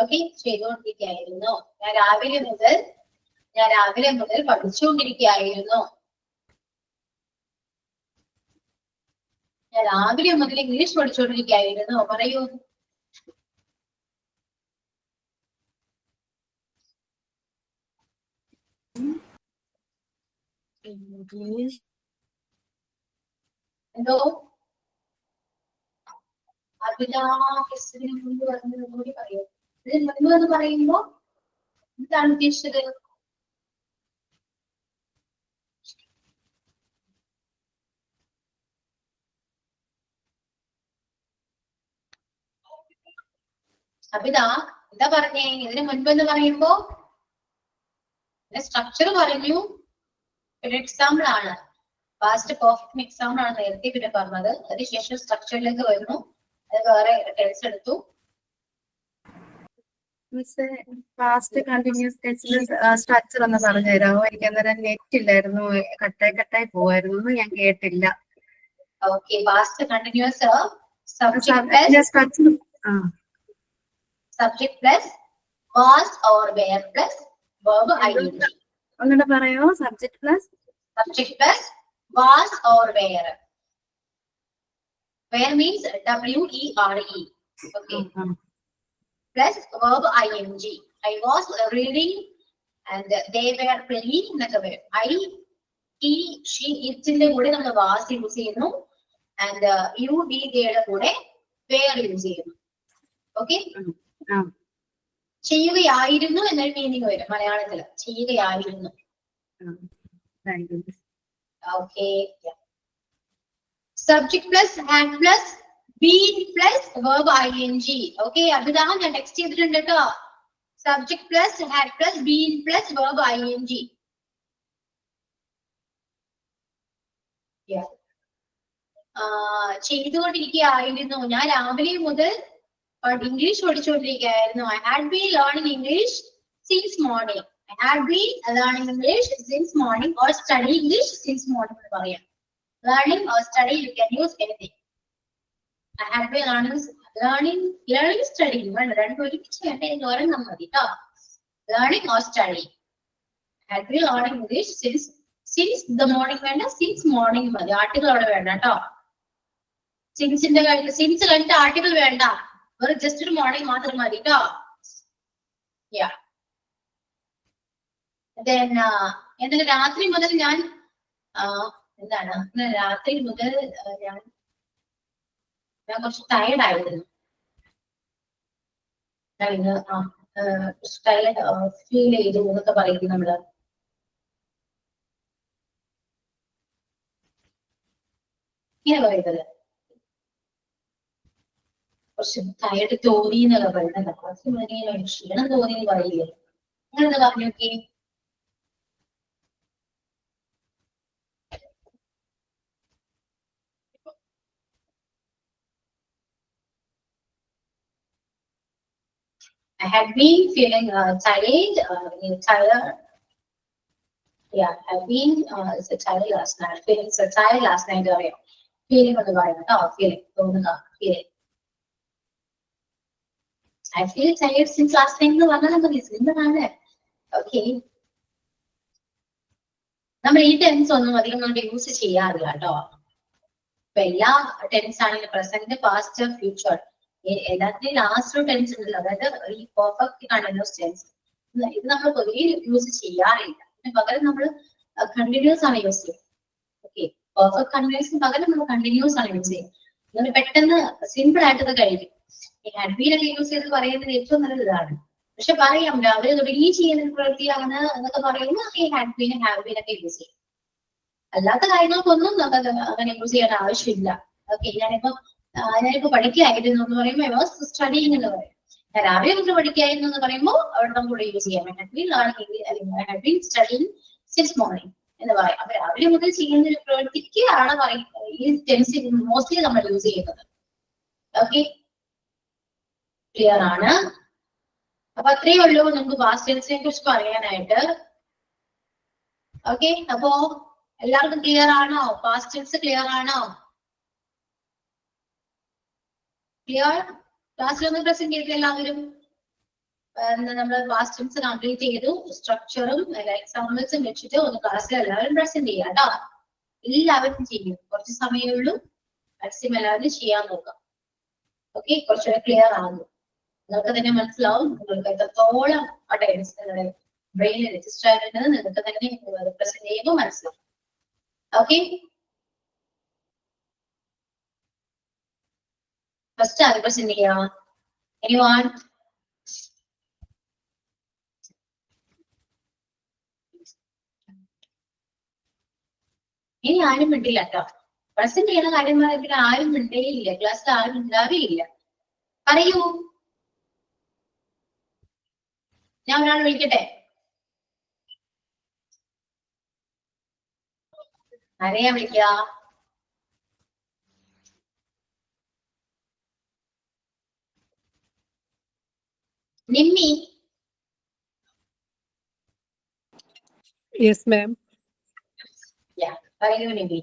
Okay, ചെയ്തുകൊണ്ടിരിക്കുകയായിരുന്നു. ഞാൻ രാവിലെ മുതൽ പഠിച്ചുകൊണ്ടിരിക്കുകയായിരുന്നു. ഞാൻ രാവിലെ മുതൽ ഇംഗ്ലീഷ് പഠിച്ചുകൊണ്ടിരിക്കുകയായിരുന്നു. പറയൂ. എന്തോ അതിന് മുമ്പ് പറഞ്ഞത് കൂടി പറയൂ. ഇതിന് മുൻപ് എന്ന് പറയുമ്പോ എന്താണ് ഉദ്ദേശിച്ചത്? അപ്പൊ എന്താ പറഞ്ഞേ? ഇതിന് മുൻപ് എന്ന് പറയുമ്പോ സ്ട്രക്ചർ പറഞ്ഞു. ഒരു എക്സാമ്പിൾ ആണ്. പാസ്റ്റ് പെർഫെക്റ്റ് എക്സാമ്പിൾ ആണ് നേരത്തെ പിന്നെ പറഞ്ഞത്. അതിനുശേഷം സ്ട്രക്ചറിലേക്ക് വരുന്നു. അത് വേറെ ടെൻസ് എടുത്തു. മിസ് പാസ്റ്റ് കണ്ടിന്യൂസ് ടെൻസിൽ സ്ട്രക്ചർ ഒന്ന് പറഞ്ഞു തരാമോ? എനിക്ക് അന്നേരം നെറ്റ് ഇല്ലായിരുന്നു, കട്ടായി പോവായിരുന്നു, ഞാൻ കേട്ടില്ല. Okay, past continuous subject plus was or were plus verb ing. ഒന്നുകൂടെ പറയോ? Subject plus was or were. Were means WERE. Okay, plus verb ing. I was reading and they were playing എന്നൊക്കെ വരും. I, he, she, ന്റെ കൂടെ നമ്മൾ was use ചെയ്യുന്നു. and you, we, theയുടെ കൂടെ were use ചെയ്യുന്നു. ഓക്കെ, ചെയ്യുകയായിരുന്നു എന്നൊരു മീനിങ് വരും മലയാളത്തില്. ചെയ്യുകയായിരുന്നു. Okay, subject plus had plus been plus verb ing. Okay, അഭിതാ ഞാൻ ടെക്സ്റ്റ് ചെയ്തിട്ടുണ്ട് കേട്ടോ. Subject plus had plus been plus verb ing. ചെയ്തുകൊണ്ടിരിക്കുകയായിരുന്നു. ഞാൻ രാവിലെ മുതൽ English പഠിച്ചുകൊണ്ടിരിക്കുകയായിരുന്നു. I had been learning English since morning. I had been learning English since morning or studying English since morning എന്ന് പറയാം. Learning or study, you can use anything. I had been learning, studying. Learning or studying. I had been learning English since the morning. Since morning. Article since article just morning. Yeah. Then രാത്രി മുതൽ ഞാൻ കുറച്ച് tired ആയിരുന്നു. Tired feel ചെയ്തു എന്നൊക്കെ പറയുന്നു നമ്മള്. ഇങ്ങനെ പറയുന്നത് കുറച്ച് ടയർഡ് തോന്നി എന്നൊക്കെ പറയുന്നത്. കുറച്ച് ക്ഷീണം തോന്നി എന്ന് പറയില്ലേ? അങ്ങനെ പറഞ്ഞു നോക്കി. I had been feeling tired. Yeah, I've been so tired last night. Feeling so tired last night. Feeling on the right. Oh, feeling. Feeling. I feel tired since last time എന്ന് പറഞ്ഞാൽ നമുക്ക് എന്താണ്? Okay. നമ്മൾ ഈ tense ഒന്നും അധികം നമ്മൾ use ചെയ്യാറില്ല കേട്ടോ. ഇപ്പൊ എല്ലാ ടെൻസ് ആണെങ്കിലും പ്രസന്റ്, പാസ്റ്റ്, ഫ്യൂച്ചർ എല്ലാത്തിനും ലാസ്റ്റ് ഒരു ടെൻസ് ഉണ്ടല്ലോ, അതായത് ഈ പെർഫെക്റ്റ് കണ്ടിന്യൂസ് ടെൻസ്. ഇത് നമ്മൾ പൊതുവെ യൂസ് ചെയ്യാറില്ല. പകരം നമ്മൾ കണ്ടിന്യൂസ് ആണ് യൂസ് ചെയ്യുന്നത്. ഓക്കെ, പെർഫെക്റ്റ് കണ്ടിന്യൂസിന് പകരം നമ്മൾ കണ്ടിന്യൂസ് ആണ് യൂസ് ചെയ്യുന്നത്. നമ്മൾ പെട്ടെന്ന് സിമ്പിൾ ആയിട്ട് ഇത് കഴിയും. ഈ ഹാഡ് ബീൻ ഒക്കെ യൂസ് ചെയ്ത് പറയുന്നത് ഏറ്റവും നല്ലത് ഇതാണ്. പക്ഷെ പറയാം രാവിലെ തുടങ്ങി ചെയ്യുന്ന പ്രവൃത്തിയാണ് എന്നൊക്കെ പറയുമ്പോൾ ഈ ഹാഡ് ബീൻ, ഹാവ് ബീൻ ഒക്കെ യൂസ് ചെയ്യും. അല്ലാത്ത കാര്യങ്ങൾക്കൊന്നും നമുക്ക് അങ്ങനെ യൂസ് ചെയ്യേണ്ട ആവശ്യമില്ല. ഓക്കെ, ഞാനിപ്പോ പഠിക്കായിരുന്നു എന്ന് പറയുമ്പോൾ ഐ വാസ് സ്റ്റഡിങ് എന്ന് പറയും. ഞാൻ രാവിലെ മുതൽ പഠിക്കായിരുന്നു എന്ന് പറയുമ്പോൾ അവിടെ നമുക്ക് യൂസ് ചെയ്യാം. Had been studying since morning എന്ന് പറയും. അപ്പൊ രാവിലെ മുതൽ ചെയ്യുന്ന ഒരു പ്രവൃത്തിക്ക് ആണ് പറയുന്നത് ഈ ടെൻസ് മോസ്റ്റ്ലി നമ്മൾ യൂസ് ചെയ്യുന്നത്. ഓക്കെ, ക്ലിയർ ആണ്? അപ്പൊ അത്രയേ ഉള്ളൂ നമുക്ക് പാസ്റ്റ് ടെൻസിനെ കുറിച്ച് പറയാനായിട്ട്. ഓക്കെ, അപ്പോ എല്ലാവർക്കും ക്ലിയർ ആണോ? പാസ്റ്റ് ടെൻസ് ക്ലിയർ ആണോ? ക്ലിയർ? ക്ലാസ്സിലൊന്ന് പ്രസന്റ് ചെയ്ത് എല്ലാവരും. നമ്മൾ പാസ്റ്റ് ടെൻസ് കംപ്ലീറ്റ് ചെയ്തു. സ്ട്രക്ചറും എക്സാമ്പിൾസും വെച്ചിട്ട് ഒന്ന് ക്ലാസ്സിൽ എല്ലാവരും പ്രസന്റ് ചെയ്യാം കേട്ടോ. എല്ലാവരും ചെയ്യും. കുറച്ച് സമയമേ ഉള്ളൂ. മാക്സിമം എല്ലാവരും ചെയ്യാൻ നോക്കാം. ഓക്കെ, കുറച്ചുകൂടെ ക്ലിയർ ആകും. നിങ്ങൾക്ക് തന്നെ മനസ്സിലാവും നിങ്ങൾക്ക് എത്രത്തോളം ആ ടെൻസ് നിങ്ങളുടെ ബ്രെയിനിൽ രജിസ്റ്റർ ആയിട്ടുണ്ടെന്ന് നിങ്ങൾക്ക് തന്നെ പ്രസന്റ് ചെയ്യുമ്പോൾ മനസ്സിലാവും. ഓക്കെ, ഫസ്റ്റ് ആര് പ്രസന്റ് ചെയ്യാം? എനിവൺ? ഇനി ആരും മിണ്ടില്ല കേട്ടോ. പ്രസന്റ് ചെയ്യുന്ന കാര്യം പറയുമ്പോൾ ആരും മിണ്ടേയില്ല. ക്ലാസ്സിൽ ആരും ഉണ്ടാവുകയില്ല. പറയൂ, ഞാൻ ഒരാൾ വിളിക്കട്ടെ. ആരെയാ വിളിക്ക? നിമ്മി? Yes, ma'am. പറയൂ Nimmi.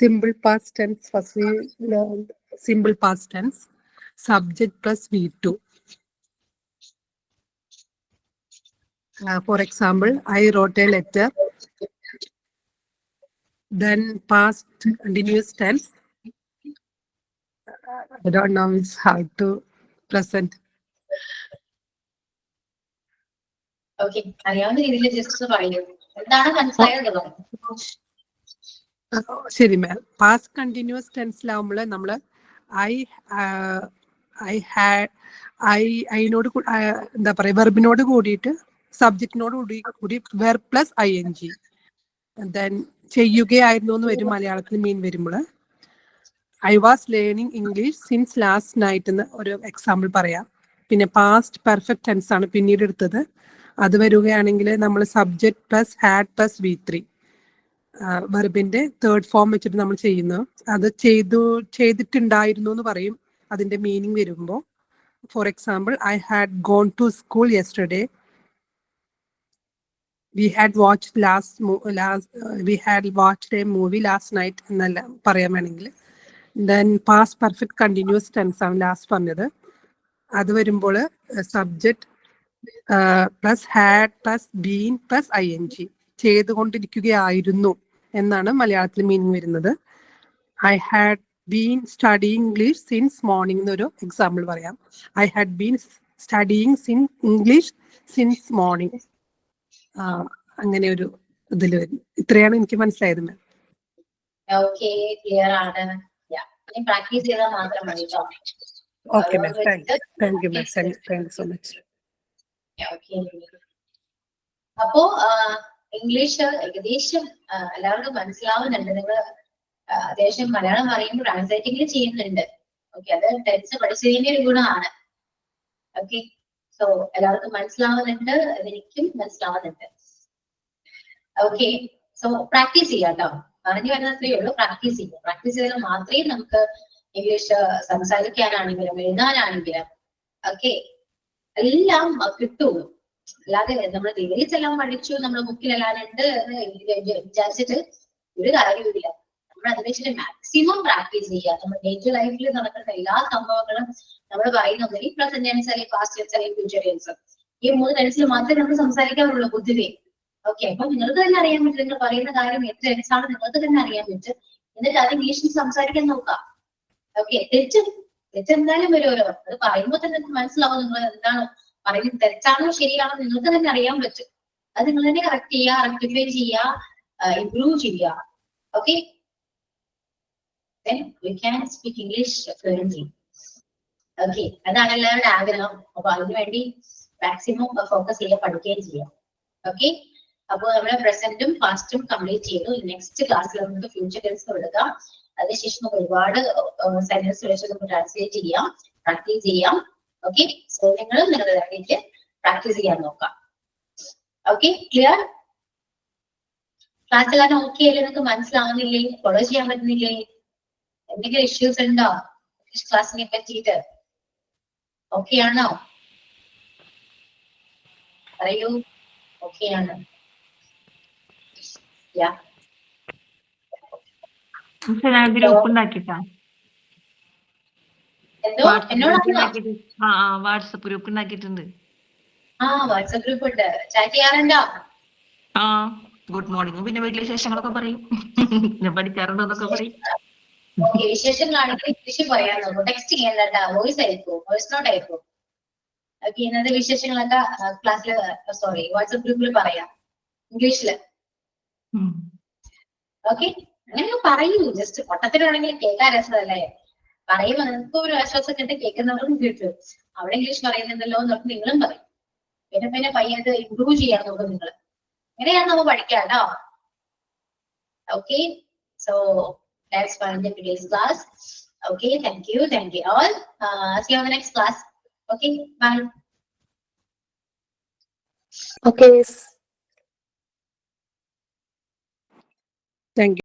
Simple past tense. First we learned simple past tense. Subject plus V2. For example, I wrote a letter. Then past continuous tense. I don't know how to present. Okay, അറിയാവുന്ന രീതിയിൽ just പറയൂ. എന്താണ് മനസ്സിലായത്? ശരി മാം. Past continuous ടെൻസിലാവുമ്പോൾ നമ്മൾ അതിനോട് എന്താ പറയുക, വെർബിനോട് കൂടിയിട്ട് സബ്ജക്റ്റിനോട് കൂടി വെർബ് പ്ലസ് ING. ദെൻ ചെയ്യുകയായിരുന്നു എന്ന് വരും മലയാളത്തിൽ മീൻ വരുമ്പോൾ. I was learning English since last night എന്ന് ഒരു എക്സാമ്പിൾ പറയാം. പിന്നെ പാസ്റ്റ് പെർഫെക്റ്റ് ടെൻസ് ആണ് പിന്നീട് എടുത്തത്. അത് വരികയാണെങ്കിൽ നമ്മൾ subject plus had plus V3 വെർബിന്റെ തേർഡ് ഫോം വെച്ചിട്ട് നമ്മൾ ചെയ്യുന്നു. അത് ചെയ്തിട്ടുണ്ടായിരുന്നു എന്ന് പറയും അതിന്റെ മീനിങ് വരുമ്പോൾ. For example, I had gone to school yesterday. We had watched a movie last night എന്നല്ല പറയാൻ വേണമെങ്കിൽ. Then past perfect continuous tense ആണ് ലാസ്റ്റ് പറഞ്ഞത്. അത് വരുമ്പോൾ subject plus had plus been plus ING ചെയ്തുകൊണ്ടിരിക്കുകയായിരുന്നു എന്നാണ് മലയാളത്തിൽ മീനിങ് വരുന്നത്. I had been studying English since morning എന്നൊരു എക്സാമ്പിൾ പറയാം. I had been studying English since morning. അങ്ങനെ ഒരു ഇതിൽ വരും. ഇത്രയാണ് എനിക്ക് മനസ്സിലായത് മാം. ഓക്കെ, ക്ലിയർ ആണ്. പ്രാക്ടീസ് ചെയ്താൽ മാത്രം മതി. Okay ma'am, thank you ma'am, thank you so much. അപ്പോ ഇംഗ്ലീഷ് ഏകദേശം എല്ലാവർക്കും മനസ്സിലാവുന്നുണ്ട്. നിങ്ങൾ അത്യാവശ്യം മലയാളം പറയുമ്പോൾ ട്രാൻസ്ലേറ്റിംഗിൽ ചെയ്യുന്നുണ്ട്. ഓക്കെ, അത് ടെൻസ് പഠിച്ചതിന്റെ ഒരു ഗുണമാണ്. ഓക്കെ, സോ എല്ലാവർക്കും മനസ്സിലാവുന്നുണ്ട്, എനിക്കും മനസ്സിലാവുന്നുണ്ട്. ഓക്കെ, സോ പ്രാക്ടീസ് ചെയ്യാം കേട്ടോ. പറഞ്ഞു വരുന്നത്രേ ഉള്ളൂ. പ്രാക്ടീസ് ചെയ്യാം. പ്രാക്ടീസ് ചെയ്താൽ മാത്രമേ നമുക്ക് ഇംഗ്ലീഷ് സംസാരിക്കാനാണെങ്കിലും എഴുതാനാണെങ്കിലും ഓക്കെ എല്ലാം കിട്ടുള്ളൂ. അല്ലാതെ നമ്മൾ തിയറീസ് എല്ലാം പഠിച്ചു, നമ്മൾ ബുക്കിലെല്ലാം ഉണ്ട് എന്ന് വിചാരിച്ചിട്ട് ഒരു കാര്യമില്ല. നമ്മൾ അത് വെച്ചിട്ട് മാക്സിമം പ്രാക്ടീസ് ചെയ്യുക. നമ്മൾ ഡേ ടു ലൈഫിൽ നടക്കുന്ന എല്ലാ സംഭവങ്ങളും നമ്മൾ പറയുന്നത് ഈ പ്രസന്റ് ടെൻസ് അല്ലെങ്കിൽ പാസ്റ്റ് ടെൻസ് അല്ലെങ്കിൽ ഫ്യൂച്ചർ ടെൻസ് ഈ 3 ടെൻസിൽ മാത്രമേ നമ്മൾ സംസാരിക്കാറുള്ളൂ പൊതുവെ. ഓക്കെ, അപ്പൊ നിങ്ങൾക്ക് തന്നെ അറിയാൻ പറ്റും നിങ്ങൾ പറയുന്ന കാര്യം എന്ത് ടെൻസാണ് നിങ്ങൾക്ക് തന്നെ അറിയാൻ പറ്റും. എന്നിട്ട് അത് ഇംഗ്ലീഷിൽ സംസാരിക്കാൻ നോക്കാം. ഓക്കെ, തെറ്റെന്തായാലും വരുമല്ലോ. അത് പറയുമ്പോൾ തന്നെ നിങ്ങൾക്ക് മനസ്സിലാവും നിങ്ങൾ എന്താണ് പറയുന്നത് തെറ്റാണോ ശരിയാണോ നിങ്ങൾക്ക് തന്നെ അറിയാൻ പറ്റും. അത് നിങ്ങൾ തന്നെ കറക്റ്റ് ചെയ്യുക, റെക്ടിഫൈ ചെയ്യുക, ഇംപ്രൂവ് ചെയ്യുക. Okay, then we can speak English fluently. Okay, അതാണ് എല്ലാവരുടെ ആഗ്രഹം. അപ്പൊ അതിനുവേണ്ടി മാക്സിമം ഫോക്കസ് ചെയ്യുക, പഠിക്കുകയും ചെയ്യാം. ഓക്കെ, അപ്പോൾ നമ്മുടെ പ്രസന്റും പാസ്റ്റും കംപ്ലീറ്റ് ചെയ്തു. നെക്സ്റ്റ് ക്ലാസ്സിൽ നമുക്ക് ഫ്യൂച്ചർ ടെൻസ് എടുക്കാം. അതിനുശേഷം നമുക്ക് ഒരുപാട് സെന്റൻസ് വെച്ച് നമുക്ക് ട്രാൻസ്ലേറ്റ് ചെയ്യാം, പ്രാക്ടീസ് ചെയ്യാം. ഓക്കെ, സോ നിങ്ങളും നിങ്ങളുടെ വേണ്ടിയിട്ട് പ്രാക്ടീസ് ചെയ്യാൻ നോക്കാം. Okay, clear? ക്ലാസ് എല്ലാം ഓക്കെ അല്ലേ? നിങ്ങൾക്ക് മനസ്സിലാവുന്നില്ലേ? ഫോളോ ചെയ്യാൻ പറ്റുന്നില്ലേ? എന്തെങ്കിലും ഇഷ്യൂസ് ഉണ്ടോ ക്ലാസ്സിനെ പറ്റിയിട്ട്? ഓക്കെ ആണോ? പറയൂ, ഓക്കെ ആണ്? എന്തോ എന്നോടാണോ? വാട്സപ്പ് ഗ്രൂപ്പ് ഉണ്ടാക്കിയിട്ടുണ്ട്. വാട്സപ്പ് ഗ്രൂപ്പ് ഉണ്ട്. ചാറ്റ് ചെയ്യാറുണ്ടോ? ഗുഡ് മോർണിംഗ് പിന്നെ വീട്ടിലെ വിശേഷങ്ങളൊക്കെ പറയും. ഞാൻ പഠിക്കാറുണ്ടോ എന്നൊക്കെ പറയും. ഓക്കെ, വിശേഷങ്ങളാണെങ്കിൽ ഇംഗ്ലീഷ് പറയാൻ നോക്കും. ടെക്സ്റ്റ് ചെയ്യണ്ട, വോയിസ് അയക്കും, വോയിസ് നോട്ട് അയക്കും. ഓക്കെ, ഇന്നത്തെ വിശേഷങ്ങളൊക്കെ ക്ലാസ്സിൽ സോറി വാട്സപ്പ് ഗ്രൂപ്പിൽ പറയാം ഇംഗ്ലീഷില്. ഓക്കെ, അങ്ങനെ പറയൂ. ജസ്റ്റ് പൊട്ടത്തിലാണെങ്കിൽ കേൾക്കാൻ രസമല്ലേ? പറയുമ്പോ നിങ്ങൾക്ക് ഒരു ആശ്വാസം കിട്ടി, കേൾക്കുന്നവർക്കും കിട്ടും. അവിടെ ഇംഗ്ലീഷ് പറയുന്നുണ്ടല്ലോ എന്നൊക്കെ നിങ്ങളും പറയും. പിന്നെ പയ്യത് ഇംപ്രൂവ് ചെയ്യാൻ നോക്കും നിങ്ങൾ. അങ്ങനെയാണ് നമ്മൾ പഠിക്കാം കേട്ടോ. Okay, so that's for today's class. Okay, thank you all. See you on the next class. Okay, bye. Okay. Thank you.